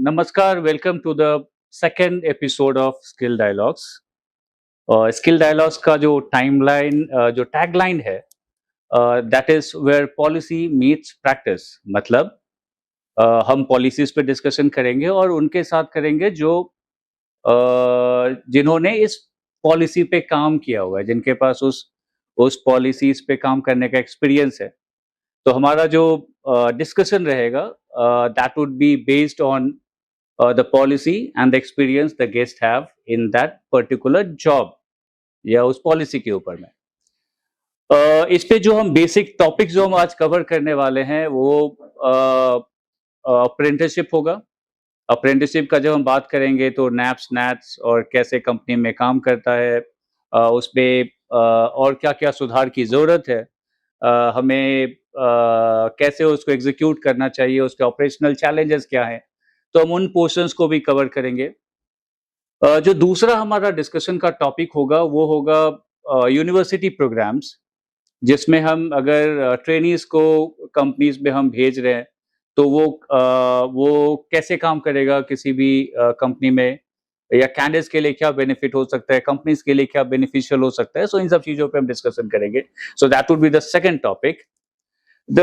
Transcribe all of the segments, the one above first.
नमस्कार, welcome to the second episode of skill dialogues. Skill dialogues का जो timeline जो टैगलाइन है that is where policy meets practice. मतलब हम पॉलिसीज पे डिस्कशन करेंगे और उनके साथ करेंगे जो जिन्होंने इस पॉलिसी पे काम किया हुआ है, जिनके पास उस पॉलिसीज पे काम करने का एक्सपीरियंस है। तो हमारा जो डिस्कशन रहेगा that would be based on the policy and the experience the guest have in that particular job या उस पॉलिसी के ऊपर में। इस पे जो हम बेसिक टॉपिक जो हम आज कवर करने वाले हैं वो अप्रेंटिसशिप होगा। अप्रेंटिसशिप का जब हम बात करेंगे तो नैप्स नैट्स और कैसे कंपनी में काम करता है, उस पे और क्या-क्या सुधार की ज़रूरत है, हमें कैसे उसको एग्जीक्यूट करना चाहिए, उसके ऑपरेशनल चैलेंजेस क्या हैं, तो हम उन पोर्शंस को भी कवर करेंगे। जो दूसरा हमारा डिस्कशन का टॉपिक होगा वो होगा यूनिवर्सिटी प्रोग्राम्स, जिसमें हम अगर ट्रेनीज को कंपनीज में हम भेज रहे हैं तो वो कैसे काम करेगा किसी भी कंपनी में, या कैंडिडेट्स के लिए क्या बेनिफिट हो सकता है, कंपनीज के लिए क्या बेनिफिशियल हो सकता है। सो इन सब चीजों पे हम डिस्कशन करेंगे। So that would be the second topic. The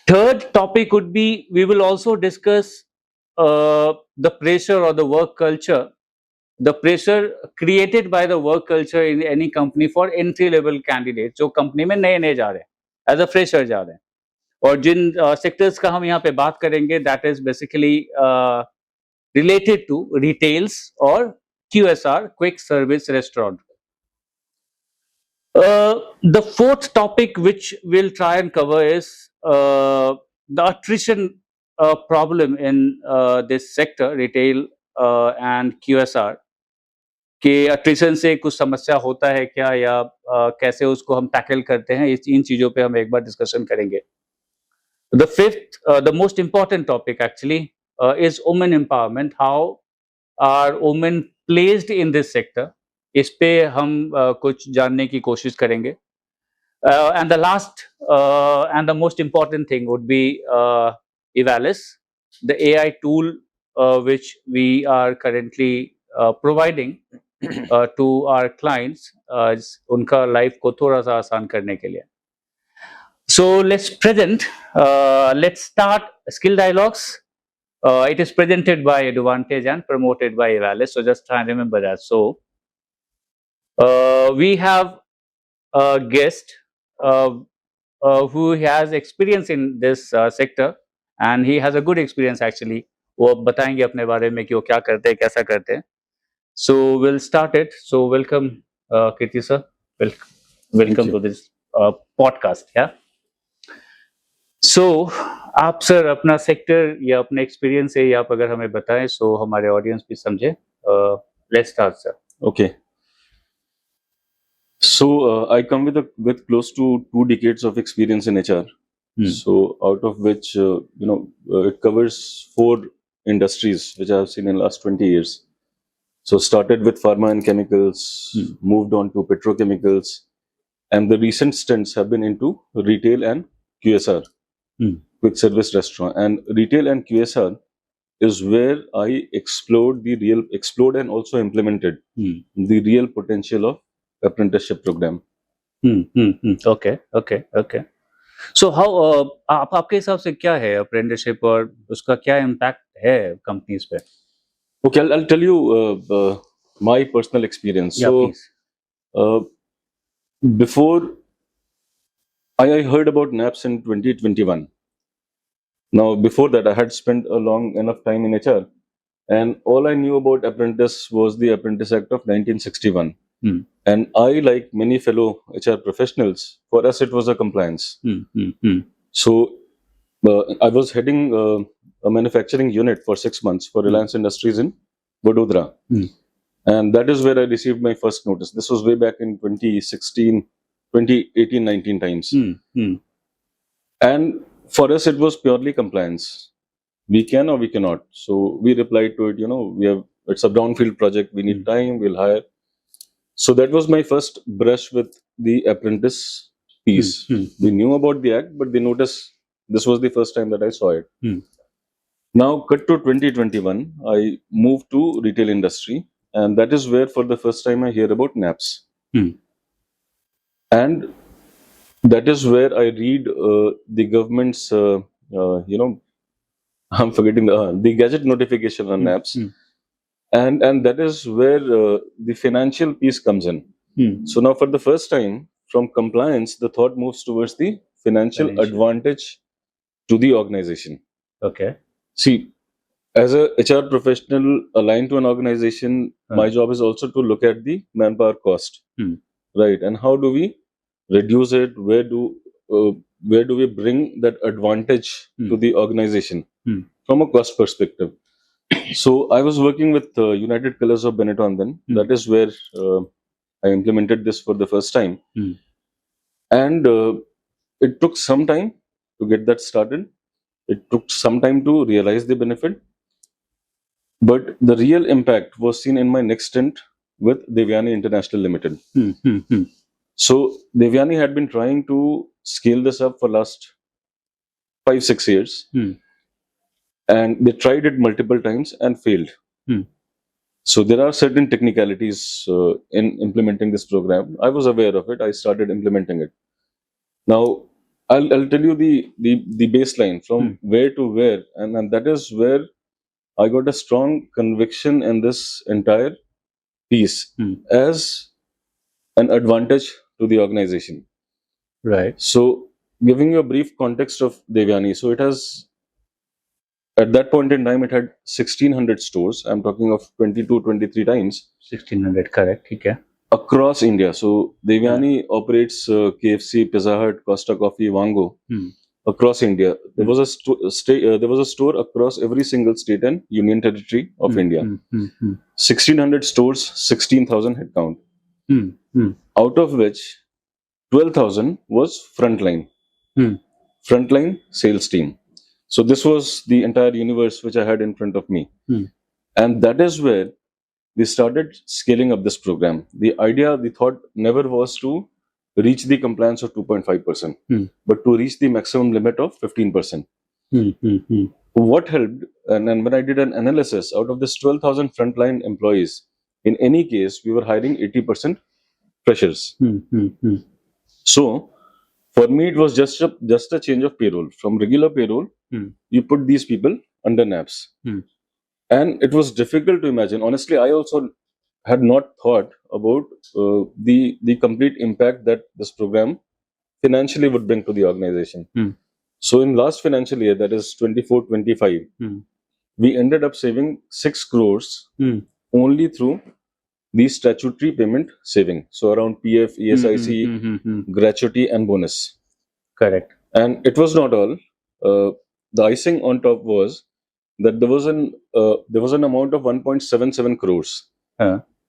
third topic would be we will also discuss the pressure or the work culture, the pressure created by the work culture in any company for entry level candidates जो company में नए नए जा रहे हैं, as a fresher जा रहे हैं। और जिन सेक्टर्स का हम यहाँ पे बात करेंगे that is basically related to retails और QSR, quick service restaurant. The fourth topic which we'll try and cover is the attrition problem in this sector, retail and QSR, कि attrition से कुछ समस्या होता है क्या, या कैसे उसको हम टैकल करते हैं, इन चीजों पे हम एक बार डिस्कशन करेंगे। The fifth, the most important topic actually is women empowerment. How are women placed in this sector? इस पे हम कुछ जानने की कोशिश करेंगे। And the last and the most important thing would be Evalis, the AI tool which we are currently providing to our clients, उनका life को थोड़ा सा आसान करने के लिए। So let's start Skill Dialogues. It is presented by Advantage and promoted by Evalis. So just try and remember that. So we have a guest who has experience in this sector, and he has a good experience actually. वो बताएंगे अपने बारे में कि वो क्या करते हैं, कैसा करते हैं। So we'll start it. So welcome, Kirti sir. Welcome to this podcast. Yeah. So आप सर अपना सेक्टर या अपने एक्सपीरियंस से आप अगर हमें बताएं सो हमारे ऑडियंस भी समझे। Let's start sir. Okay. So I come with close to 2 decades of experience in HR. So out of which it covers 4 industries which I have seen in last 20 years. So started with pharma and chemicals, moved on to petrochemicals, and the recent stints have been into retail and QSR, quick service restaurant. And retail and QSR is where I explored and also implemented the real potential of apprenticeship program. Okay. So how आपके हिसाब से क्या है apprenticeship और उसका क्या impact है companies पे? Okay, I'll tell you my personal experience. Yeah, so please. Before I heard about NAPS in 2021. Now before that I had spent a long enough time in HR, and all I knew about apprentice was the Apprentice Act of 1961. And I, like many fellow HR professionals, for us it was a compliance. So I was heading a manufacturing unit for 6 months for Reliance Industries in Vadodara. And that is where I received my first notice. This was way back in 2016, 2018, 19 times. And for us it was purely compliance. We can or we cannot. So we replied to it, it's a brownfield project, we need time, we'll hire. So that was my first brush with the apprentice piece. We knew about the act, but the notice, this was the first time that I saw it. Now, cut to 2021, I moved to retail industry, and that is where, for the first time, I hear about NAPS, and that is where I read the government's, I'm forgetting the gadget notification on NAPS, and that is where the financial piece comes in. So now, for the first time, from compliance, the thought moves towards the financial advantage to the organization. Okay. See, as a HR professional aligned to an organization, my job is also to look at the manpower cost, right? And how do we reduce it? Where do we bring that advantage to the organization from a cost perspective? So I was working with United Colors of Benetton then. That is where I implemented this for the first time, and it took some time to get that started. It took some time to realize the benefit. But the real impact was seen in my next stint with Devyani International Limited. So Devyani had been trying to scale this up for last 5-6 years, and they tried it multiple times and failed. So there are certain technicalities in implementing this program. I was aware of it. I started implementing it. Now I'll tell you the baseline from where to where, and that is where I got a strong conviction in this entire piece as an advantage to the organization. Right. So, giving you a brief context of Devyani, so it has, at that point in time, it had 1600 stores. I'm talking of 22, 23 times. 1600, correct. Okay. Across India. So, Devyani operates KFC, Pizza Hut, Costa Coffee, Wango. Across India, there was a store across every single state and union territory of India. 1600 stores, 16,000 headcount. Out of which 12,000 was frontline sales team. So this was the entire universe which I had in front of me, and that is where we started scaling up this program. The idea, the thought never was to reach the compliance of 2.5%, but to reach the maximum limit of 15%. What helped, and when I did an analysis, out of this 12,000 frontline employees, in any case, we were hiring 80% freshers. So, for me, it was just a change of payroll. From regular payroll, you put these people under NAPS. And it was difficult to imagine. Honestly, I also had not thought about the complete impact that this program financially would bring to the organization. So in last financial year, that is 24-25, we ended up saving 6 crores only through the statutory payment saving. So around PF, ESIC, gratuity and bonus. Correct. And it was not all. The icing on top was that there was an amount of 1.77 crores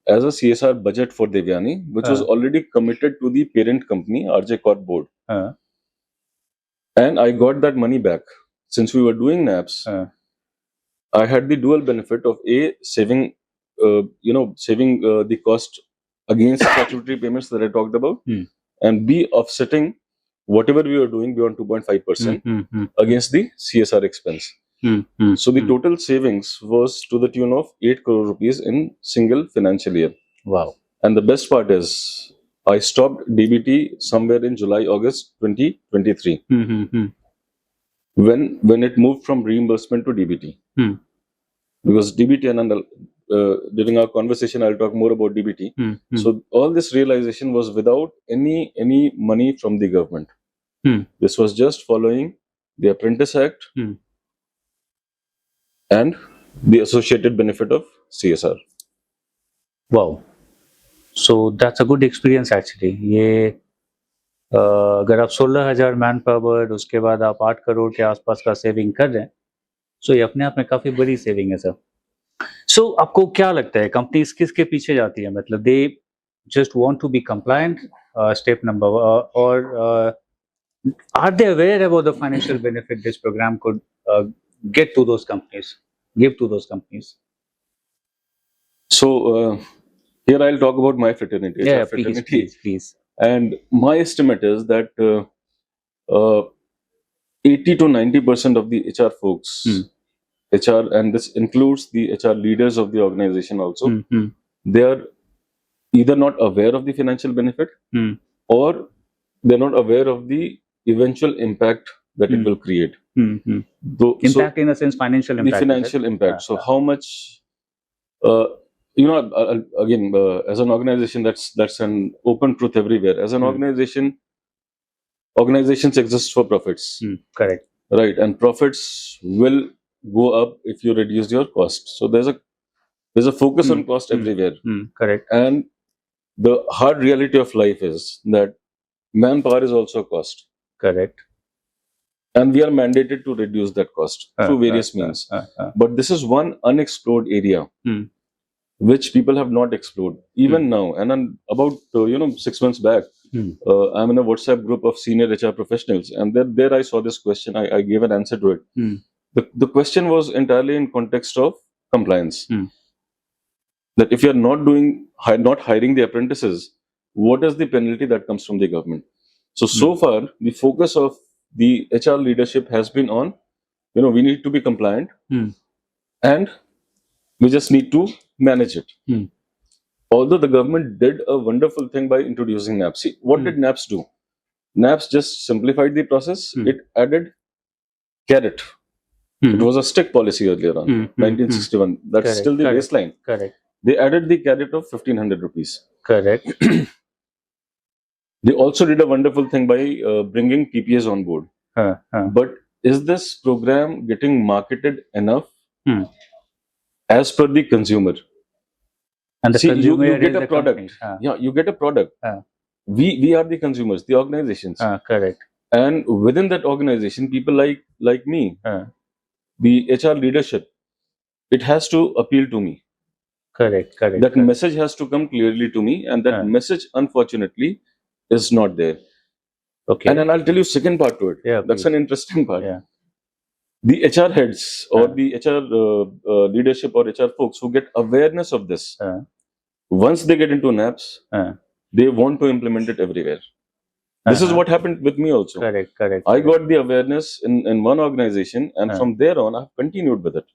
as a CSR budget for Devyani, which was already committed to the parent company, RJ Corp board. And I got that money back. Since we were doing NAPS, I had the dual benefit of saving the cost against statutory payments that I talked about, and B, offsetting whatever we were doing beyond 2.5% against the CSR expense. So the total savings was to the tune of 8 crore rupees in single financial year. Wow. And the best part is, I stopped DBT somewhere in July, August 2023. When it moved from reimbursement to DBT. Because DBT, and during our conversation, I'll talk more about DBT. So all this realization was without any money from the government. This was just following the Apprentice Act and the associated benefit of CSR. Wow. So that's a good experience actually. ये अगर आप 16,000 man power, उसके बाद आप 8 करोड़ के आसपास का saving कर रहे हैं, सो ये अपने आप में काफी बड़ी सेविंग है सर. सो आपको क्या लगता है कंपनीज किसके पीछे जाती है? मतलब they just want to be compliant, step number, और are they aware about the financial benefit this program could get to those companies, give to those companies? So here I'll talk about my fraternity. Yeah, please. And my estimate is that 80 to 90% of the HR folks HR, and this includes the HR leaders of the organization also, they are either not aware of the financial benefit or they're not aware of the eventual impact that it will create. Impact in a sense, financial impact. The financial impact. So how much, again, as an organization, that's an open truth everywhere. As an organization, organizations exist for profits. Correct. Right, and profits will go up if you reduce your cost. So there's a focus on cost everywhere. Correct. And the hard reality of life is that manpower is also a cost. Correct. And we are mandated to reduce that cost through various means. But this is one unexplored area which people have not explored even now. And then about 6 months back, I'm in a WhatsApp group of senior HR professionals, and there I saw this question. I gave an answer to it. The question was entirely in context of compliance. That if you're not hiring the apprentices, what is the penalty that comes from the government? So far, the focus of the HR leadership has been on, we need to be compliant and we just need to manage it. Although the government did a wonderful thing by introducing NAPS. See, what did NAPS do? NAPS just simplified the process. It added carrot. It was a stick policy earlier on, 1961. That's Correct. still the baseline. Correct. They added the carrot of 1,500 rupees. Correct. They also did a wonderful thing by bringing PPAs on board. But is this program getting marketed enough as per the consumer? And the See, consumer you get is a the product. Yeah, you get a product. We are the consumers, the organizations. Correct. And within that organization, people like me, the HR leadership, it has to appeal to me. Correct. That message has to come clearly to me, and that message, unfortunately, is not there. Okay. And then I'll tell you second part to it. Yeah, that's please. an interesting part. Yeah. The HR heads or the HR leadership or HR folks who get awareness of this, once they get into NAPS, they want to implement it everywhere. This is what happened with me also. Correct. I got the awareness in one organization, and from there on, I've continued with it.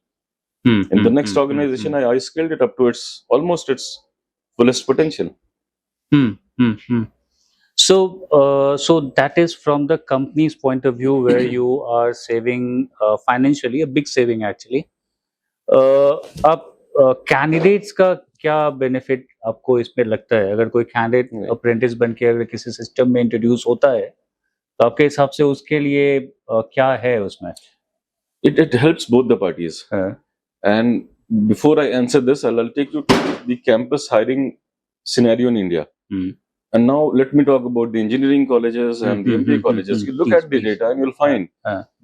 In the next organization, I scaled it up to almost its fullest potential. So that is from the company's point of view, where you are saving financially, a big saving actually. अब candidates का क्या benefit आपको इसमें लगता है? अगर कोई candidate apprentice बन के अगर किसी system में introduce होता है, तो आपके हिसाब से उसके लिए क्या है उसमें? It helps both the parties. And before I answer this, I'll take you to the campus hiring scenario in India. And now let me talk about the engineering colleges and the MBA colleges. You look at the data and you'll find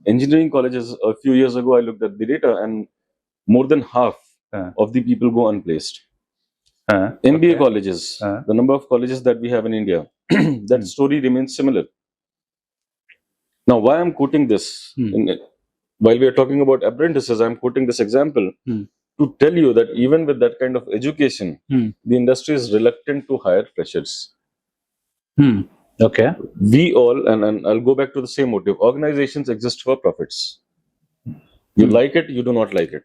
engineering colleges, a few years ago, I looked at the data and more than half of the people go unplaced. MBA colleges, the number of colleges that we have in India, that story remains similar. Now, why I'm quoting this? While we are talking about apprentices, I'm quoting this example to tell you that even with that kind of education, the industry is reluctant to hire freshers. Okay. We all, and I'll go back to the same motive, organizations exist for profits. You like it, you do not like it.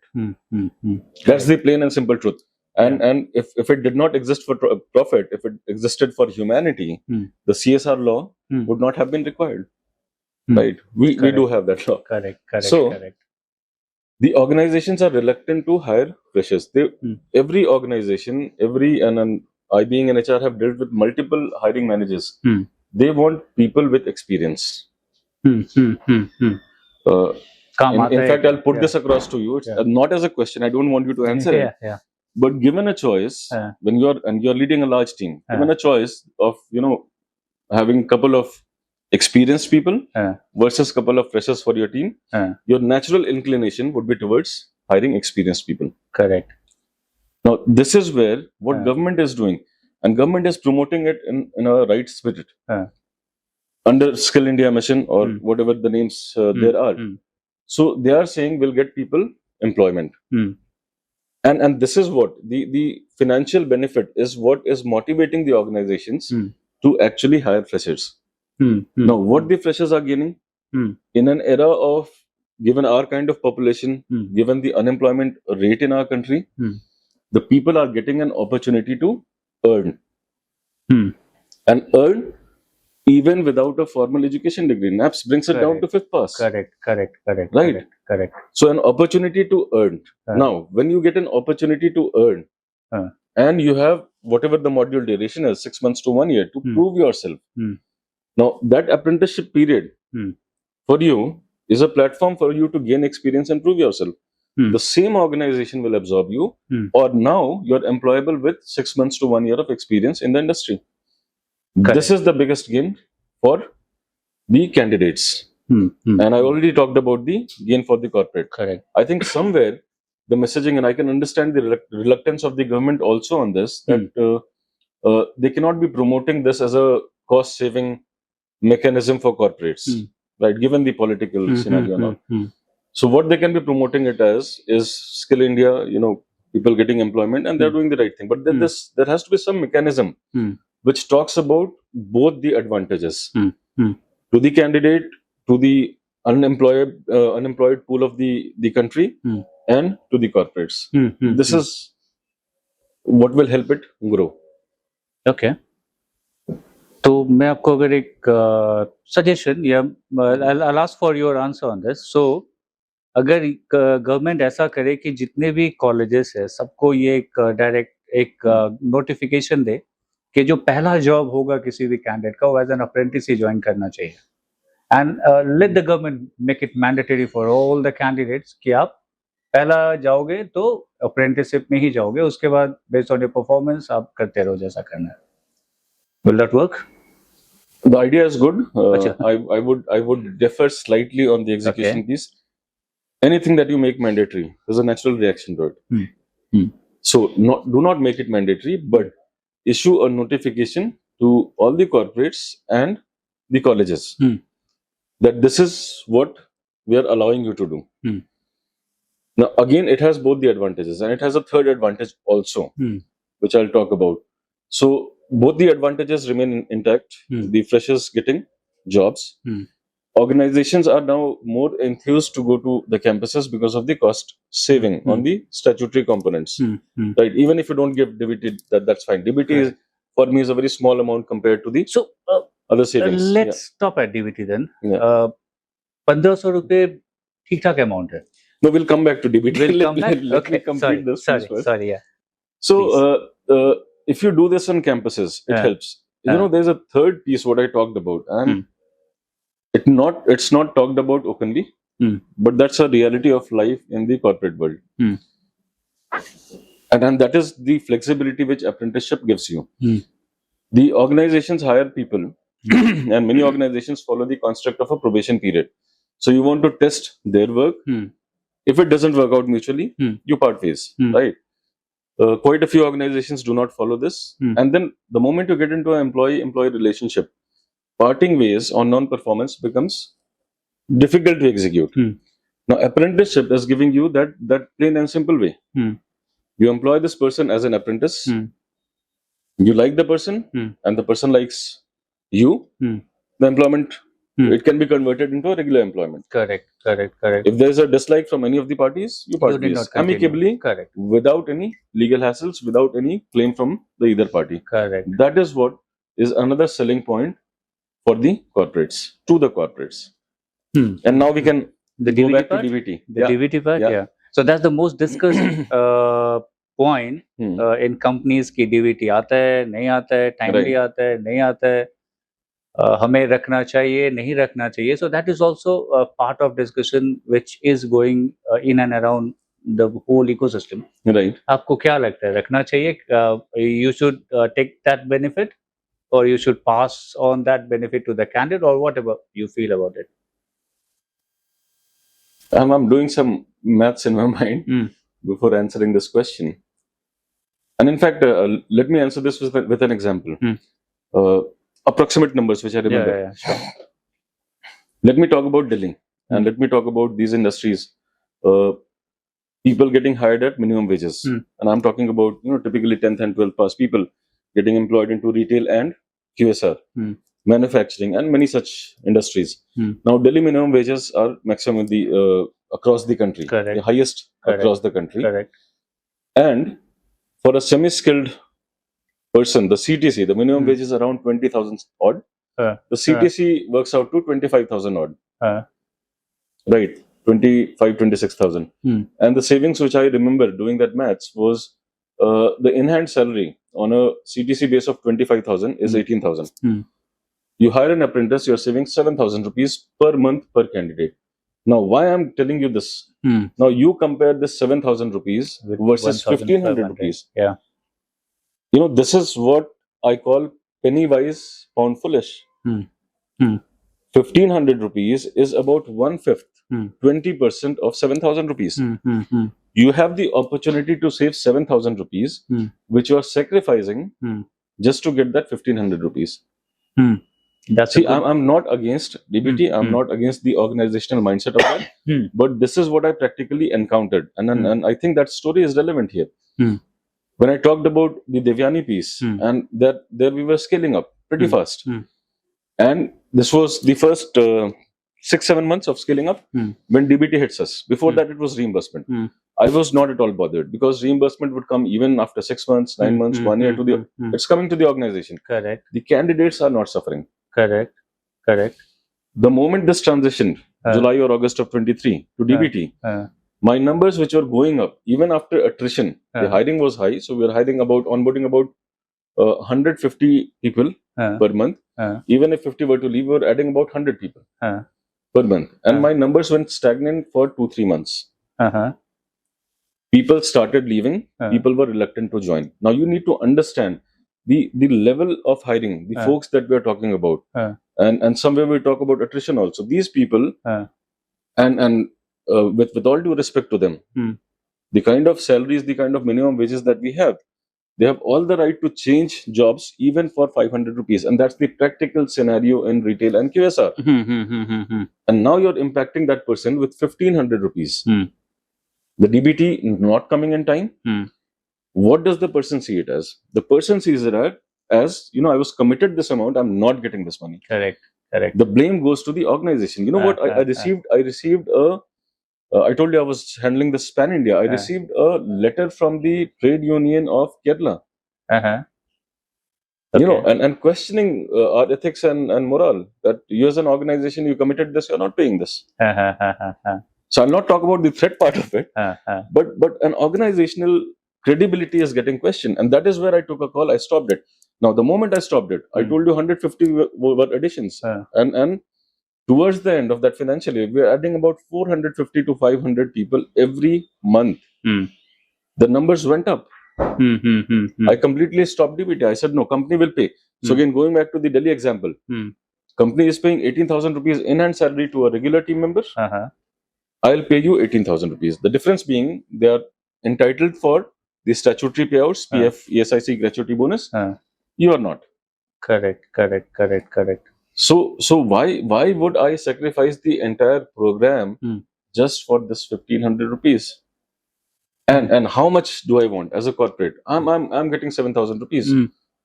That's the plain and simple truth. And if it did not exist for profit, if it existed for humanity, the CSR law would not have been required. Right? We do have that law. Correct. So, the organizations are reluctant to hire freshers. Every organization, and I being an HR have dealt with multiple hiring managers. They want people with experience. In fact, I'll put this across to you. It's not as a question. I don't want you to answer it. But given a choice, when you're leading a large team, given a choice of having a couple of experienced people versus a couple of freshers for your team, your natural inclination would be towards hiring experienced people. Correct. Now, this is where what government is doing, and government is promoting it in a right spirit under Skill India Mission or whatever the names there are. So they are saying we'll get people employment, and this is what the financial benefit is. What is motivating the organizations to actually hire freshers? Now, what the freshers are gaining in an era of given our kind of population, given the unemployment rate in our country, the people are getting an opportunity to earn. And earn even without a formal education degree. NAPS brings it down to 5th pass. Correct. Right. Correct. So an opportunity to earn. Now, when you get an opportunity to earn, and you have whatever the module duration is, 6 months to 1 year, to prove yourself. Now, that apprenticeship period for you is a platform for you to gain experience and prove yourself. The same organization will absorb you, or now you're employable with 6 months to 1 year of experience in the industry. Correct. This is the biggest gain for the candidates. And I already talked about the gain for the corporate. Correct. I think somewhere the messaging, and I can understand the reluctance of the government also on this, that they cannot be promoting this as a cost saving mechanism for corporates, right? Given the political scenario now. So what they can be promoting it as is Skill India, people getting employment, and they're doing the right thing. But then there has to be some mechanism which talks about both the advantages to the candidate, to the unemployed pool of the country, and to the corporates. This is what will help it grow. Okay. तो मैं आपको अगर एक suggestion या I'll ask for your answer on this. So अगर government ऐसा करे कि जितने भी कॉलेजेस है सबको ये एक डायरेक्ट एक नोटिफिकेशन दे कि जो पहला जॉब होगा किसी भी कैंडिडेट का वो एज एन अप्रेंटिस ही ज्वाइन करना चाहिए, and let the government make it mandatory for all the candidates कि आप पहला जाओगे तो अप्रेंटिसशिप में ही जाओगे, उसके बाद बेस्ड ऑन योर परफॉर्मेंस आप करते रहो जैसा करना है. Will that work? The idea is good. I would differ slightly on the execution piece. Anything that you make mandatory, there's a natural reaction to it. So do not make it mandatory, but issue a notification to all the corporates and the colleges that this is what we are allowing you to do. Now, again, it has both the advantages, and it has a third advantage also, which I'll talk about. So both the advantages remain intact. The freshers getting jobs. Organizations are now more enthused to go to the campuses because of the cost saving on the statutory components. Right? Even if you don't give DBT, that's fine. DBT is, for me, is a very small amount compared to the other savings. Let's stop at DBT then. 1500 रुपए ठीक ठाक amount है. No, we'll come back to DBT. We'll come back. Let me complete this piece first. Sorry, yeah. So, if you do this on campuses, it helps. There's a third piece what I talked about, and it's not talked about openly, but that's a reality of life in the corporate world. And that is the flexibility which apprenticeship gives you. The organizations hire people, and many organizations follow the construct of a probation period. So you want to test their work. If it doesn't work out mutually, you part ways, right? Quite a few organizations do not follow this. And then the moment you get into an employee-employee relationship, parting ways on non-performance becomes difficult to execute. Now, apprenticeship is giving you that plain and simple way. You employ this person as an apprentice. You like the person, and the person likes you. The employment, it can be converted into a regular employment. Correct. If there is a dislike from any of the parties, you part ways amicably, without any legal hassles, without any claim from the either party. Correct. That is what is another selling point for the corporates, to the corporates. And now we can go back to DBT. The DBT part, yeah. So that's the most discussed point in companies की DBT आता है, नहीं आता है, timely आता है, नहीं आता है, हमें रखना चाहिए, नहीं रखना चाहिए. So that is also a part of discussion which is going in and around the whole ecosystem. Right. आपको क्या लगता है, रखना चाहिए? You should take that benefit, or you should pass on that benefit to the candidate, or whatever you feel about it. I'm doing some maths in my mind before answering this question. And in fact, let me answer this with an example. Approximate numbers which I remember. Yeah, sure. Let me talk about Delhi, and let me talk about these industries. People getting hired at minimum wages. And I'm talking about, typically 10th and 12th pass people getting employed into retail and QSR. manufacturing, and many such industries. Now, Delhi minimum wages are maximum across the country, Correct. the highest Correct. across the country. Correct. And for a semi-skilled person, the CTC, the minimum wage is around 20,000 odd. The CTC works out to 25,000 odd. Right, 25, 26,000. And the savings which I remember doing that maths was the in-hand salary on a CTC base of 25,000 is 18,000. You hire an apprentice, you're saving 7,000 rupees per month per candidate. Now, why I'm telling you this? Now, you compare this 7,000 rupees versus 1,500 rupees. Yeah. You know, this is what I call penny wise, pound foolish. 1,500 rupees is about 1/5, 20% of 7,000 rupees. You have the opportunity to save 7,000 rupees, which you are sacrificing just to get that 1,500 rupees. See, I'm not against DBT. I'm not against the organizational mindset of that. But this is what I practically encountered. And I think that story is relevant here. When I talked about the Devyani piece, and that there we were scaling up pretty fast. And this was the first 6-7 months of scaling up when DBT hits us. Before that, it was reimbursement. I was not at all bothered because reimbursement would come even after 6 months, 9 months, 1 year to the. It's coming to the organization. Correct. The candidates are not suffering. Correct. Correct. The moment this transitioned, July or August of 23 to DBT, my numbers which were going up even after attrition, the hiring was high. So we were onboarding about 150 people per month. Even if 50 were to leave, we were adding about 100 people per month. And my numbers went stagnant for 2-3 months. People started leaving. People were reluctant to join. Now you need to understand the level of hiring, the folks that we are talking about. And somewhere we talk about attrition also. These people, and with all due respect to them, the kind of salaries, the kind of minimum wages that we have, they have all the right to change jobs even for 500 rupees. And that's the practical scenario in retail and QSR. And now you're impacting that person with 1,500 rupees. The DBT not coming in time. What does the person see it as? The person sees it as, you know, I was committed this amount, I'm not getting this money. Correct. Correct. The blame goes to the organization. You know what? I received I told you I was handling this Pan India. I received a letter from the trade union of Kerala. Okay. You know, and questioning our ethics and morale, that you as an organization, you committed this, you're not paying this. So I'll not talk about the threat part of it, but an organizational credibility is getting questioned. And that is where I took a call. I stopped it. Now, the moment I stopped it, I told you 150 were additions. And towards the end of that financial year, we are adding about 450 to 500 people every month. The numbers went up. I completely stopped DBT. I said, no, company will pay. So again, going back to the Delhi example, company is paying 18,000 rupees in-hand salary to a regular team member. I'll pay you 18,000 rupees. The difference being they are entitled for the statutory payouts, PF, ESIC, gratuity bonus. You are not. Correct. So why would I sacrifice the entire program just for this 1,500 rupees? And how much do I want as a corporate? I'm getting 7,000 rupees.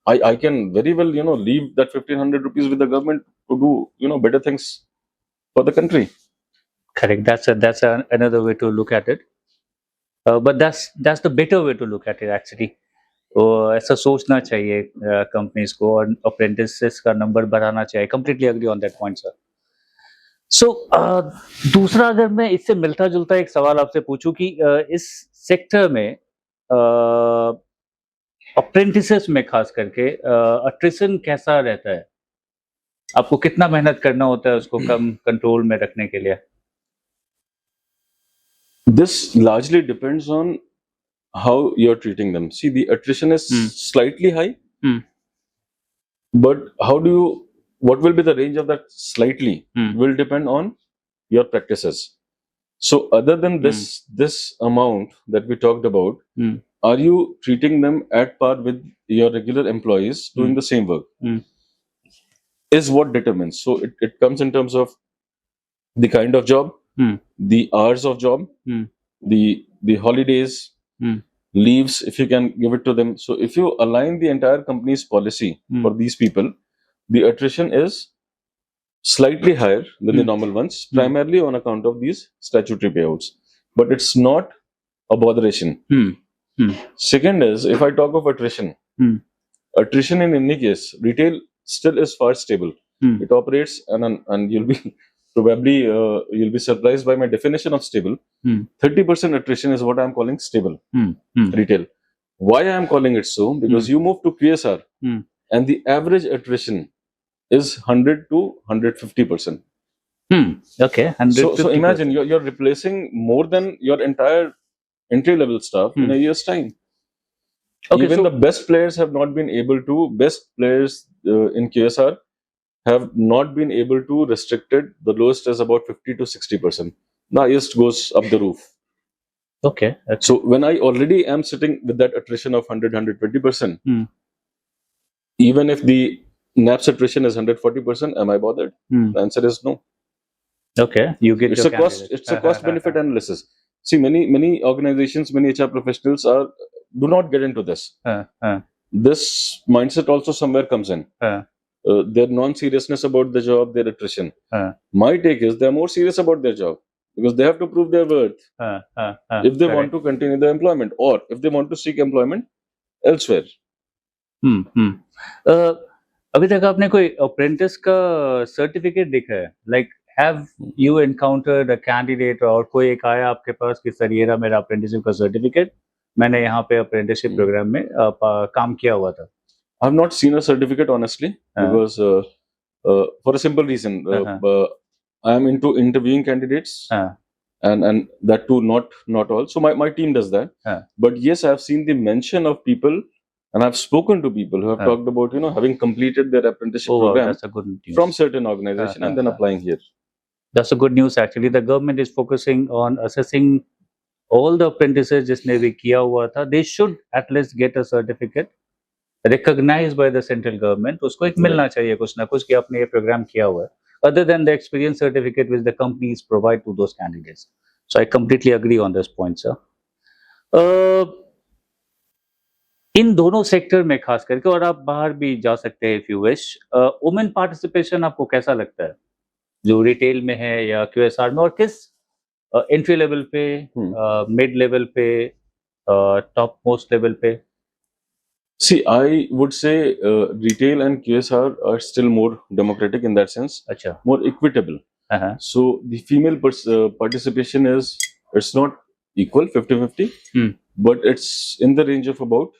I can very well, you know, leave that 1,500 rupees with the government to do, you know, better things for the country. Correct. That's another way to look at it. But that's the better way to look at it actually. ऐसा सोचना चाहिए companies को और apprentices का नंबर बढ़ाना चाहिए. Completely agree on that point sir. So दूसरा, अगर मैं इससे मिलता जुलता एक सवाल आपसे पूछूं कि इस सेक्टर में अप्रेंटिसेस में खास करके अट्रिशन कैसा रहता है? आपको कितना मेहनत करना होता है उसको कम कंट्रोल में रखने के लिए? This largely depends on how you're treating them. See, the attrition is slightly high, but what will be the range of that slightly will depend on your practices. So other than this amount that we talked about, are you treating them at par with your regular employees doing the same work? Is what determines. So it comes in terms of the kind of job, the hours of job, the holidays, leaves, if you can give it to them. So if you align the entire company's policy for these people, the attrition is slightly higher than the normal ones, primarily on account of these statutory payouts. But it's not a botheration. Second is, if I talk of attrition, attrition in any case, retail still is far stable. It operates, and you'll be probably you'll be surprised by my definition of stable. 30% attrition is what I'm calling stable retail. Why I am calling it so? Because you move to QSR, and the average attrition is 100 to 150%. Okay. So imagine you're replacing more than your entire entry level staff in a year's time. Okay, Even so the best players have not been able to. Best players in QSR have not been able to restricted. The lowest is about 50 to 60%. The highest goes up the roof. okay. So when I already am sitting with that attrition of 100, 120%, even if the NAPS attrition is 140%, am I bothered? The answer is no. Okay, you get It's your a cost. candidate. It's a cost benefit analysis. See, many organizations, many HR professionals do not get into this. This mindset also somewhere comes in. Their non-seriousness about the job, their attrition. My take is they're more serious about their job because they have to prove their worth if they want to continue the employment, or if they want to seek employment elsewhere. अभी तक आपने कोई apprentice का certificate देखा है? Like have you encountered a candidate, और कोई एक आया आपके पास कि सर ये रहा मेरा अप्रेंटिसशिप का सर्टिफिकेट, मैंने यहाँ पे अप्रेंटिसशिप प्रोग्राम में काम किया हुआ था? I have not seen a certificate, honestly, because for a simple reason, I am into interviewing candidates, and that too not all. So my team does that. But yes, I have seen the mention of people, and I've spoken to people who have talked about having completed their apprenticeship program that's a good news. from certain organization and then applying here. That's a good news actually. The government is focusing on assessing all the apprentices जिसने भी किया हुआ था. They should at least get a certificate recognized by the central government. उसको एक मिलना चाहिए कुछ ना कुछ कि आपने ये प्रोग्राम किया हुआ है, other than the experience certificate which the companies provide to those candidates. So I completely agree on this point, sir. इन दोनों सेक्टर में खास करके, और आप बाहर भी जा सकते हैं if you wish, women participation आपको कैसा लगता है जो रिटेल में है या QSR में, और किस एंट्री लेवल पे, मिड लेवल पे, टॉप मोस्ट लेवल पे? See, I would say retail and QSR are still more democratic in that sense. अच्छा. More equitable. So the female participation it's not equal 50-50, but it's in the range of about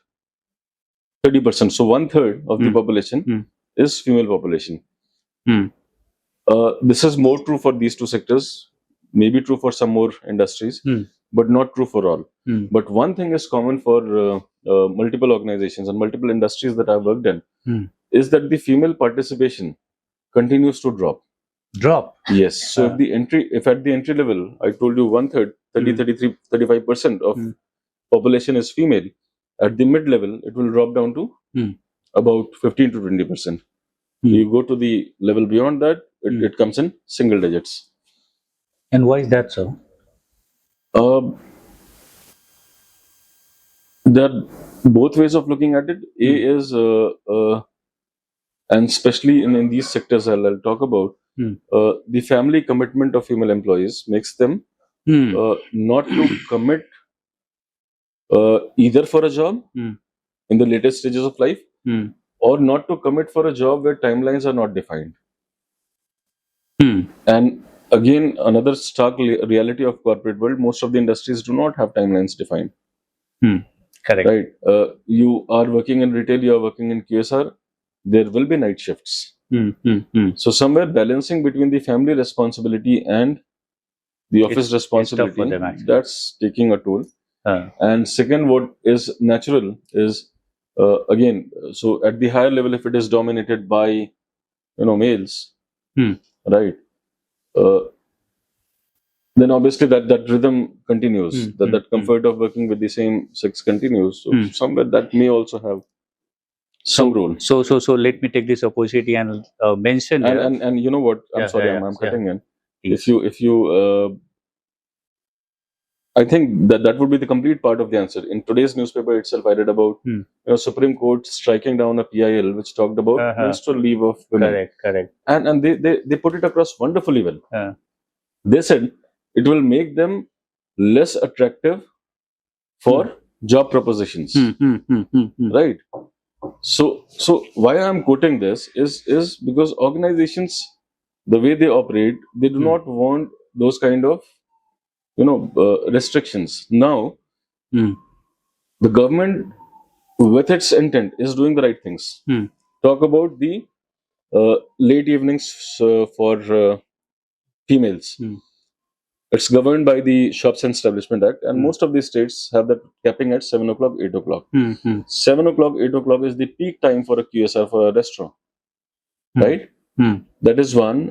30%. So 1/3 of the population is female population. This is more true for these two sectors, maybe true for some more industries, but not true for all. But one thing is common for multiple organizations and multiple industries that I've worked in, is that the female participation continues to drop. Yes. So if at the entry level, I told you 1/3, 33, 35% of population is female, at the mid level, it will drop down to about 15 to 20%. You go to the level beyond that, it comes in single digits. And why is that so? There are both ways of looking at it. A is, and especially in these sectors I'll talk about, the family commitment of female employees makes them not to commit either for a job in the latest stages of life, or not to commit for a job where timelines are not defined. And again, another stark reality of corporate world, most of the industries do not have timelines defined. Correct. Right. You are working in retail, you are working in QSR, there will be night shifts. So somewhere balancing between the family responsibility and the office responsibility, that's taking a toll. And second, what is natural is, again, so at the higher level, if it is dominated by, males, right, then obviously that rhythm continues, that comfort of working with the same sex continues. So somewhere that may also have some role. So let me take this opportunity and mention and you know what? I'm sorry, I'm cutting in. Please. If you I think that would be the complete part of the answer. In today's newspaper itself, I read about Supreme Court striking down a PIL which talked about menstrual leave of women. Correct. And they put it across wonderfully well. They said it will make them less attractive for job propositions. Right. So why I'm quoting this is because organizations, the way they operate, they do not want those kind of restrictions. Now the government, with its intent, is doing the right things. Talk about the late evenings for females. It's governed by the Shops and Establishment Act, and most of the states have that capping at 7 o'clock, 8 o'clock. 7 o'clock, 8 o'clock is the peak time for a QSR, for a restaurant. Right? That is one.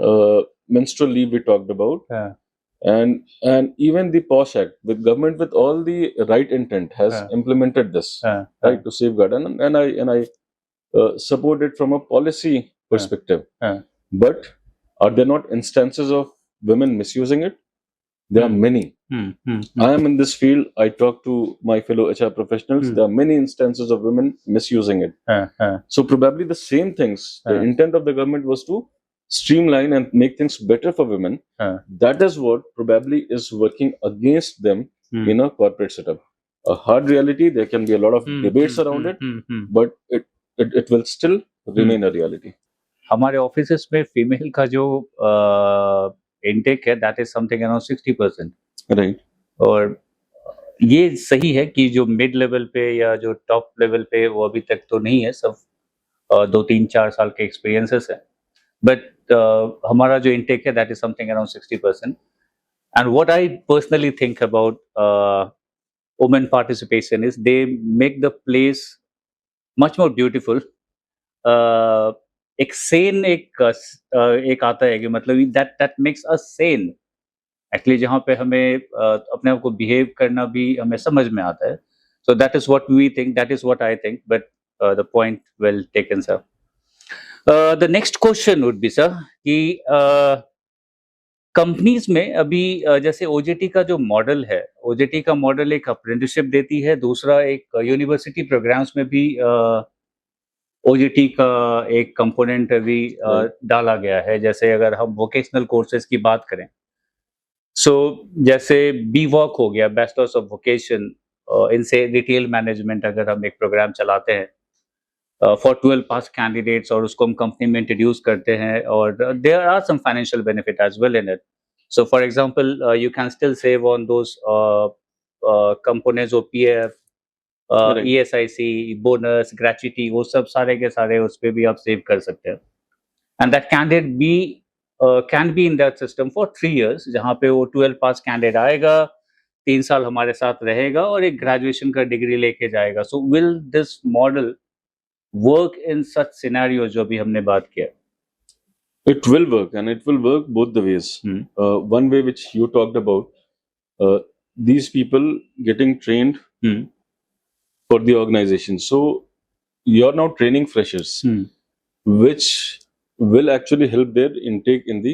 Menstrual leave we talked about. And even the POSH Act, the government with all the right intent has implemented this, right, to safeguard. And I support it from a policy perspective. But are there not instances of women misusing it? There are many. I am in this field. I talk to my fellow HR professionals. There are many instances of women misusing it. So probably the same things. The intent of the government was to streamline and make things better for women. That is what probably is working against them in a corporate setup. A hard reality. There can be a lot of debates around it, but it will still remain a reality. हमारे offices में female का जो intake है that is something around 60%. Right. और ये सही है कि जो मिड लेवल पे या जो टॉप लेवल पे वो अभी तक तो नहीं है, सब 2-3-4 साल के एक्सपीरियंसेस है, बट हमारा जो इनटेक है that is something around 60%. And what I personally think about women participation is they make the place much more beautiful. एक सेन एक आता है कि मतलब that makes us Sen actually, जहाँ पे हमें अपने आप को बिहेव करना भी हमें समझ में आता है. So that is what we think, that is what I think, but the point well taken sir. The next question would be sir कि कंपनीज में अभी जैसे ओजेटी का जो मॉडल है, ओजेटी का मॉडल एक अप्रेंटिसशिप देती है, दूसरा एक यूनिवर्सिटी प्रोग्राम्स में भी ओजेटी का एक कंपोनेंट अभी डाला गया है. जैसे अगर हम वोकेशनल कोर्सेज की बात करें, सो जैसे बी वॉक हो गया, बैचलर्स ऑफ वोकेशन, इनसे रिटेल मैनेजमेंट अगर हम एक प्रोग्राम चलाते हैं फॉर 12 पास कैंडिडेट्स और उसको हम कंपनी में इंट्रोड्यूस करते हैं, और there are some financial benefit as well in it. So for example you can still save on those components of PF, ESIC, bonus, gratuity, वो सब सारे के सारे उस पर भी आप सेव कर सकते हैं. And that candidate be can be in that system for 3 years, जहाँ पे वो 12 पास कैंडिडेट आएगा, 3 साल हमारे साथ रहेगा और एक ग्रेजुएशन का डिग्री लेके जाएगा. So will this model work in such scenario जो अभी हमने बात किया? It will work, and it will work both the ways. One way which you talked about, these people getting trained for the organization. So you're now training freshers, which will actually help their intake in the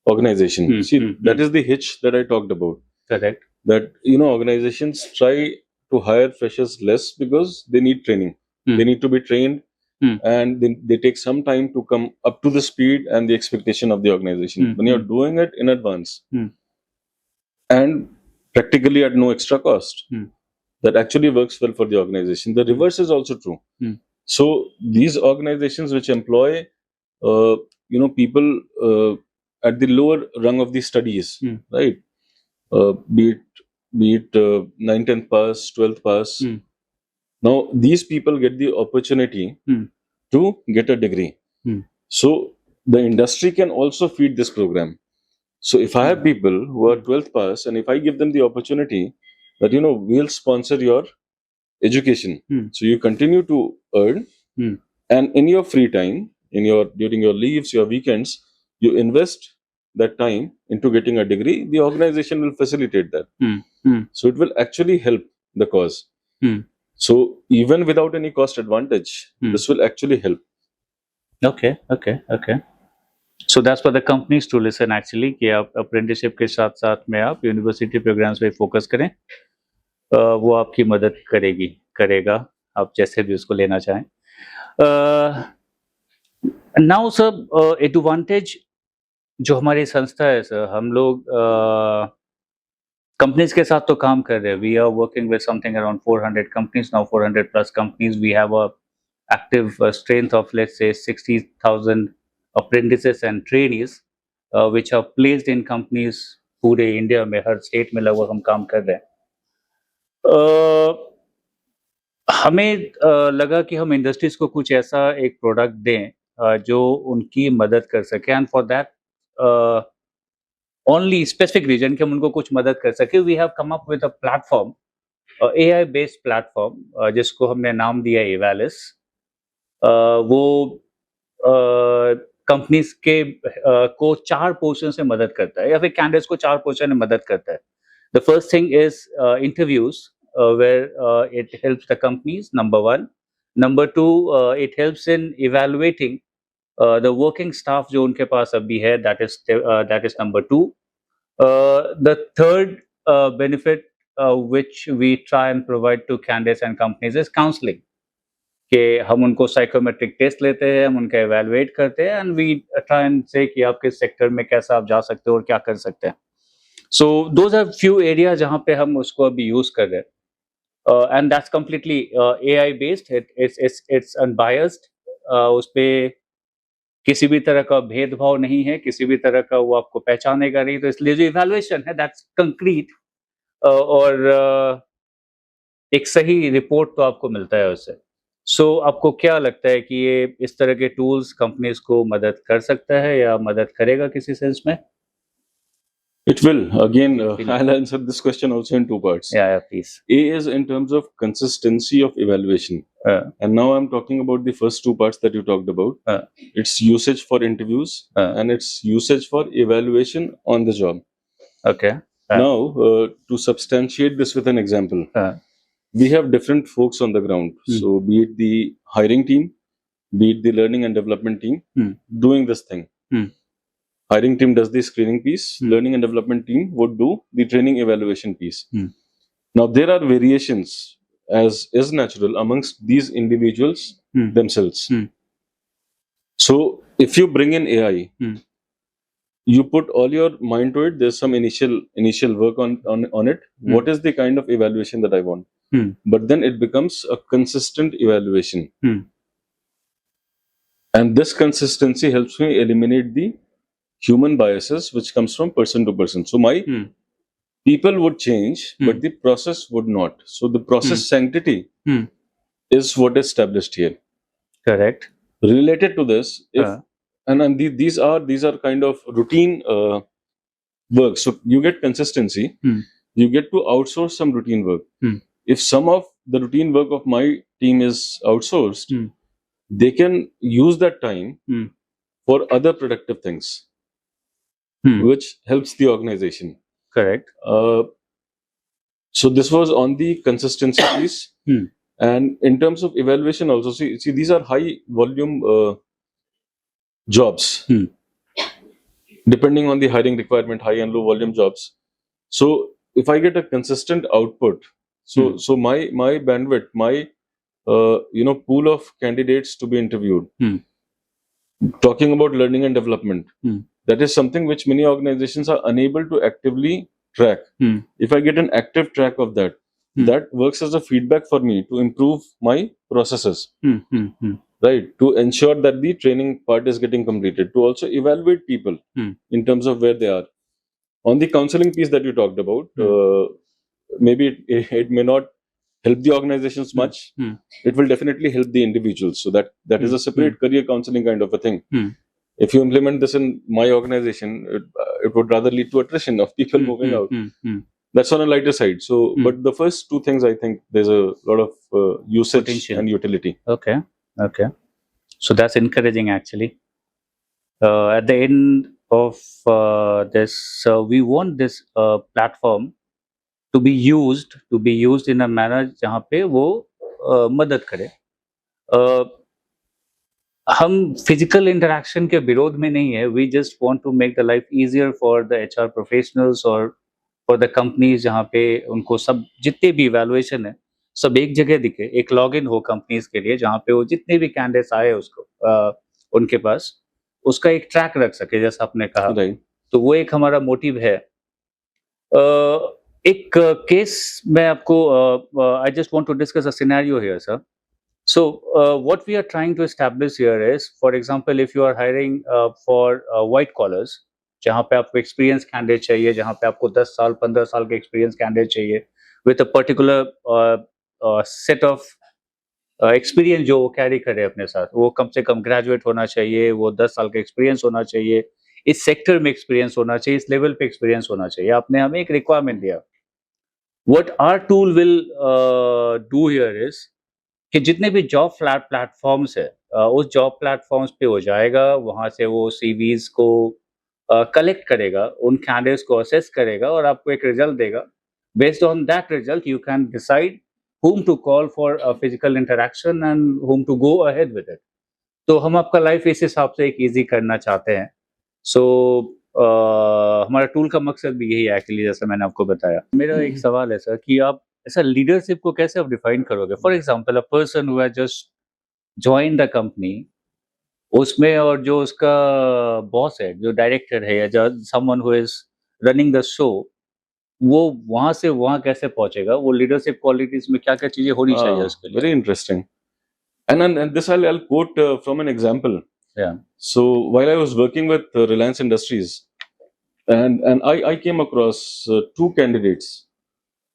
organization. See, that is the hitch that I talked about. Correct. That organizations try to hire freshers less because they need training. They need to be trained, and they take some time to come up to the speed and the expectation of the organization. When you're doing it in advance and practically at no extra cost, that actually works well for the organization. The reverse is also true. So these organizations which employ people at the lower rung of the studies, right, be it 9th, 10th pass, 12th pass, now these people get the opportunity to get a degree. So the industry can also feed this program. So if I have people who are 12th pass, and if I give them the opportunity that we'll sponsor your education, so you continue to earn, and in your free time, during your leaves, your weekends, you invest that time into getting a degree, the organization will facilitate that. So it will actually help the cause. So even without any cost advantage, this will actually help. Okay. So that's for the companies to listen actually कि आप apprenticeship के साथ साथ में आप university programmes पे focus करें, वो आपकी मदद करेगा, आप जैसे भी उसको लेना चाहें। नाउ सर एडवांटेज जो हमारी संस्था है सर, हम लोग कंपनीज के साथ तो काम कर रहे हैं। We are working with something around 400 companies now, 400 plus companies. We have a active strength of let's say 60,000 apprentices and trainees which are placed in companies पूरे इंडिया में, हर स्टेट में लगभग हम काम कर रहे हैं। हमें लगा कि हम इंडस्ट्रीज को कुछ ऐसा एक प्रोडक्ट दें जो उनकी मदद कर सके, and for that only specific reason कि हम उनको कुछ मदद कर सके, we have come up with a platform, AI based platform, जिसको हमने नाम दिया एवालिस। वो कंपनीज के को 4 पोर्शन से मदद करता है, या फिर कैंडिडेट्स को 4 पोर्शन में मदद करता है। The first thing is interviews, where it helps the companies, number 1। Number 2, it helps in evaluating the working staff जो उनके पास अभी है, that is number 2। The third benefit which we try and provide to candidates and companies is counseling, कि हम उनको psychometric test लेते हैं, हम उनका इवैल्यूएट करते हैं, एंड वी ट्राई एंड से कि आप किस सेक्टर में कैसा आप जा सकते हो और क्या कर सकते हैं। So those are few area जहाँ पे हम उसको अभी यूज कर रहे हैं, and that's completely AI based, it's unbiased. उस पे किसी भी तरह का भेदभाव नहीं है, किसी भी तरह का वो आपको पहचानेगा नहीं, तो इसलिए जो इवैल्यूएशन है दैट्स कंक्रीट, और एक सही रिपोर्ट तो आपको मिलता है उससे। सो आपको क्या लगता है कि ये इस तरह के टूल्स कंपनीज को मदद कर सकता है या मदद करेगा किसी सेंस में? It will. Again, Will. I'll answer this question also in 2 parts. Yeah, please. A is in terms of consistency of evaluation. And now I'm talking about the first 2 parts that you talked about. It's usage for interviews and it's usage for evaluation on the job. Okay. Now, to substantiate this with an example, we have different folks on the ground. So, be it the hiring team, be it the learning and development team, doing this thing. Hiring team does the screening piece, learning and development team would do the training evaluation piece. Now, there are variations, as is natural, amongst these individuals themselves. So, if you bring in AI, you put all your mind to it, there's some initial work on it. What is the kind of evaluation that I want? But then it becomes a consistent evaluation. And this consistency helps me eliminate the human biases which comes from person to person. So my people would change, but the process would not. So the process sanctity is what is established here. Correct. Related to this, if and these are kind of routine work. So you get consistency. You get to outsource some routine work. If some of the routine work of my team is outsourced, they can use that time for other productive things. Which helps the organization. Correct. So this was on the consistency piece. And in terms of evaluation also, see these are high volume jobs. Depending on the hiring requirement, high and low volume jobs. So if I get a consistent output, so my bandwidth, my pool of candidates to be interviewed. Talking about learning and development, that is something which many organizations are unable to actively track. If I get an active track of that, that works as a feedback for me to improve my processes, right? To ensure that the training part is getting completed, to also evaluate people in terms of where they are. On the counseling piece that you talked about, maybe it may not help the organizations much. It will definitely help the individuals. So that is a separate career counseling kind of a thing. If you implement this in my organization, it would rather lead to attrition of people moving out. That's on a lighter side. So, but the first 2 things, I think there's a lot of usage potential and utility. Okay. So that's encouraging actually. At the end of this, we want this platform to be used in a manner जहाँ पे वो मदद करे. हम physical interaction के विरोध में नहीं है, we just want to make the life easier for the HR professionals और फॉर द कंपनीज़ जहाँ पे उनको सब जितने भी इवैल्यूएशन है, सब एक जगह दिखे, एक लॉगिन हो कंपनीज़ के लिए जहाँ पे वो जितने भी कैंडिडेट्स आए उसको उनके पास, उसका एक ट्रैक रख सके जैसा आपने कहा। Right. तो वो एक हमारा मोटिव है। एक केस मैं आपको I just want to discuss a scenario here, sir. So, what we are trying to establish here is, for example, if you are hiring for white collars, जहाँ पे आपको एक्सपीरियंस कैंडिडेट चाहिए, जहाँ पे आपको 10 साल, 15 साल के एक्सपीरियंस कैंडिडेट चाहिए, with a particular set of experience जो वो कैरी करे अपने साथ। वो कम से कम ग्रेजुएट होना चाहिए, वो 10 साल का एक्सपीरियंस होना चाहिए, इस सेक्टर में एक्सपीरियंस होना चाहिए, इस लेवल पे एक्सपीरियंस होना चाहिए। आपने हमें एक रिक्वायरमेंट दिया। What our tool will do here is कि जितने भी जॉब प्लेटफॉर्म्स है, उस जॉब प्लेटफॉर्म्स पे वो जाएगा, वहां से वो सीवीज को कलेक्ट करेगा, उन कैंडिडेट्स को असेस करेगा और आपको एक रिजल्ट देगा। Based on that result you can decide whom to call for a physical interaction and whom to go ahead with it. तो हम आपका लाइफ इस हिसाब से एक इजी करना चाहते हैं। सो हमारा टूल का मकसद भी यही है एक्चुअली, जैसा मैंने आपको बताया। मेरा एक सवाल है सर कि आप ऐसा लीडरशिप को कैसे आप डिफाइन करोगे? For example, a person who has just join the company, उसमें और जो उसका बॉस है, जो डायरेक्टर है या जो someone who is running the show, वो वहां से वहां कैसे पहुंचेगा? वो लीडरशिप क्वालिटीज में क्या क्या चीजें होनी चाहिए उसके लिए? Very interesting. And this I'll quote from an example. Yeah. So while I was working with Reliance Industries, and I came across two candidates.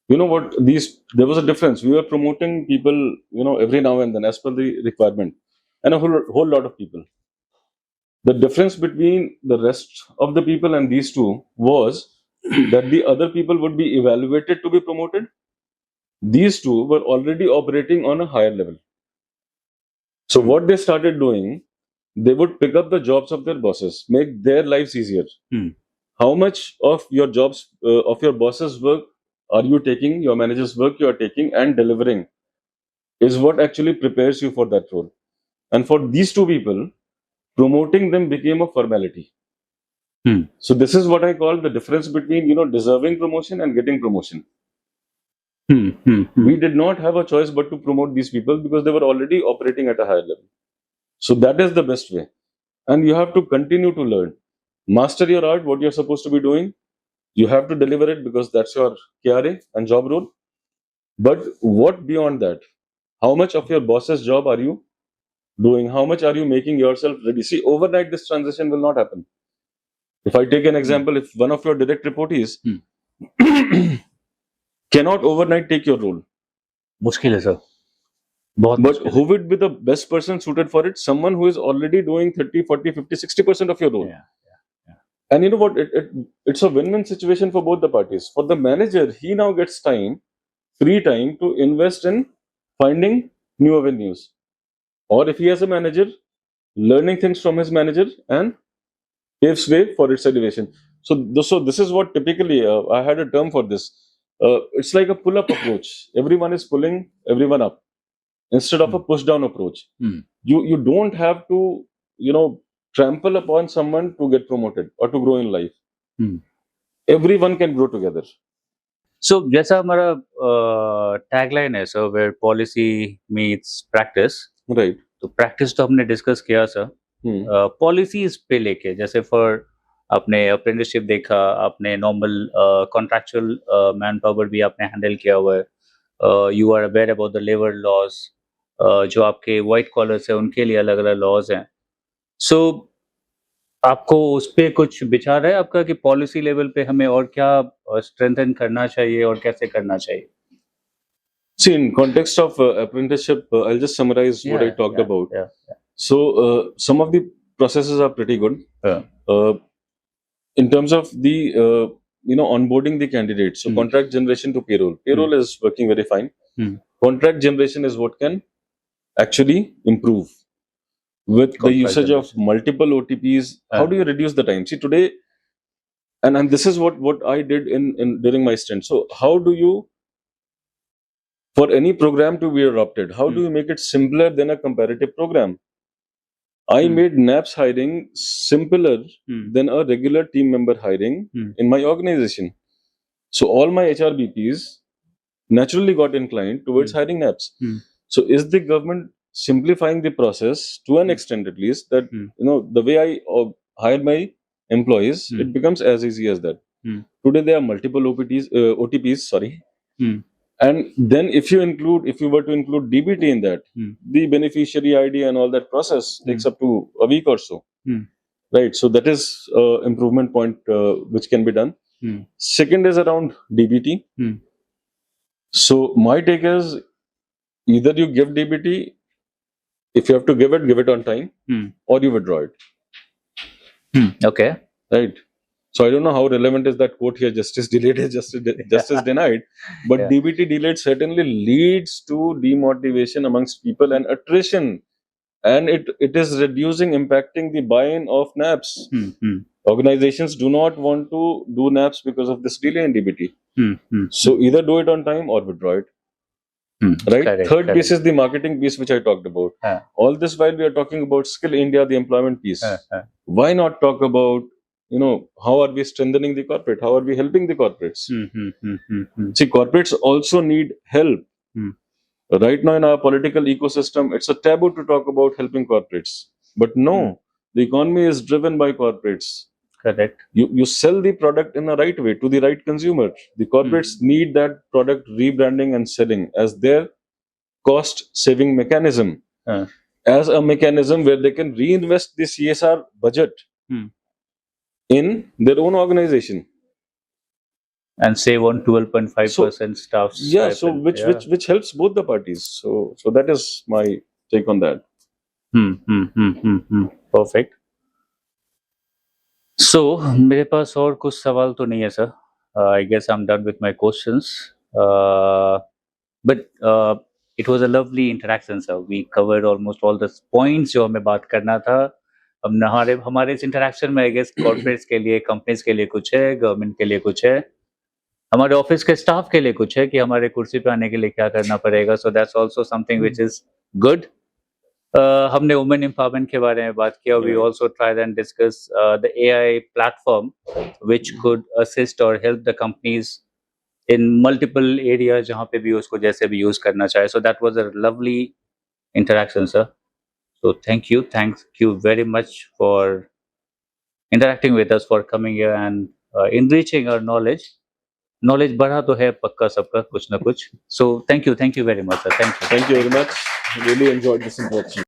You know what? There was a difference. We were promoting people, every now and then as per the requirement, and a whole lot of people. The difference between the rest of the people and these two was that the other people would be evaluated to be promoted. These two were already operating on a higher level. So what they started doing, they would pick up the jobs of their bosses, make their lives easier. How much of your jobs, of your boss's work are you taking, your manager's work you are taking and delivering, is what actually prepares you for that role. And for these two people, promoting them became a formality. So this is what I call the difference between, deserving promotion and getting promotion. We did not have a choice but to promote these people because they were already operating at a higher level. So that is the best way. And you have to continue to learn. Master your art, what you're supposed to be doing. You have to deliver it because that's your KRA and job role. But what beyond that? How much of your boss's job are you doing? How much are you making yourself ready? See, overnight this transition will not happen. If I take an example, if one of your direct reportees cannot overnight take your role. मुश्किल है sir, बहुत but who would be the best person suited for it? Someone who is already doing 30, 40, 50, 60% of your role. Yeah. And you know what? It's a win-win situation for both the parties. For the manager, he now gets free time to invest in finding new avenues. Or if he has a manager, learning things from his manager and paves way for its elevation. So this is what typically, I had a term for this. It's like a pull-up approach. Everyone is pulling everyone up instead of a push-down approach. You don't have to, trample upon someone to get promoted or to grow in life. Everyone can grow together. So जैसा हमारा tagline है sir, where policy meets practice, right. तो practice तो हमने discuss किया sir. Policies पे लेके, जैसे फॉर आपने अप्रेंटिसशिप देखा, आपने नॉर्मल कॉन्ट्रैक्चुअल मैन पावर भी आपने हैंडल किया हुआ है, you are aware about the labour laws, जो आपके वाइट कॉलर्स है उनके लिए अलग अलग लॉज हैं। सो आपको उस पे कुछ विचार है आपका कि पॉलिसी लेवल पे हमें और क्या स्ट्रेंथन करना चाहिए और कैसे करना चाहिए? See, in context of apprenticeship, I'll just summarize what I talked about. So, some of the processes are pretty good. In terms of the, onboarding the candidates, so contract generation to payroll. Payroll is working very fine. Contract generation is what can actually improve. With the usage of multiple OTPs, how do you reduce the time? See, today, and this is what I did in during my stint. So, how do you, for any program to be adopted, how do you make it simpler than a comparative program? I made NAPS hiring simpler than a regular team member hiring in my organization. So all my HR BPs naturally got inclined towards hiring NAPS. So is the government simplifying the process to an extent, at least, that the way I hire my employees, it becomes as easy as that. Today there are multiple OTPs, sorry. And then if you were to include DBT in that, the beneficiary ID and all that process takes up to a week or so. Right. So that is improvement point which can be done. Second is around DBT. So my take is, either you give DBT, if you have to give it on time, or you withdraw it. Okay. Right. So I don't know how relevant is that quote here, justice delayed is justice denied. But DBT delayed certainly leads to demotivation amongst people and attrition. And it is impacting the buy-in of NAPS. Organizations do not want to do NAPS because of this delay in DBT. So either do it on time or withdraw it. Right. Third piece is the marketing piece, which I talked about. All this while we are talking about Skill India, the employment piece. Why not talk about, how are we strengthening the corporate? How are we helping the corporates? See, corporates also need help. Right now in our political ecosystem, it's a taboo to talk about helping corporates. But no, the economy is driven by corporates. Correct. You sell the product in the right way to the right consumer. The corporates need that product rebranding and selling as their cost-saving mechanism. As a mechanism where they can reinvest the CSR budget in their own organization. And save on 12.5% staff. Yeah, so which helps both the parties. So that is my take on that. Perfect. So मेरे पास और कुछ सवाल तो नहीं है sir. I guess I'm done with my questions. But it was a lovely interaction, sir. We covered almost all the points जो हमें बात करना था. अब हमारे इस इंटरेक्शन में I guess corporates के लिए, companies के लिए कुछ है, गवर्नमेंट के लिए कुछ है, हमारे ऑफिस के स्टाफ के लिए कुछ है कि हमारे कुर्सी पे आने के लिए क्या करना पड़ेगा. So that's also something which is good. हमने वुमेन एम्पावरमेंट के बारे में बात किया. We also tried and discussed the AI platform which could assist or help the companies in multiple areas जहाँ पे भी उसको जैसे भी यूज करना चाहे. So that was a lovely interaction, sir. So thank you very much for interacting with us, for coming here and enriching our knowledge. Knowledge बढ़ा तो है पक्का सबका कुछ ना कुछ. So thank you very much, sir. Thank you very much. Really enjoyed this interaction.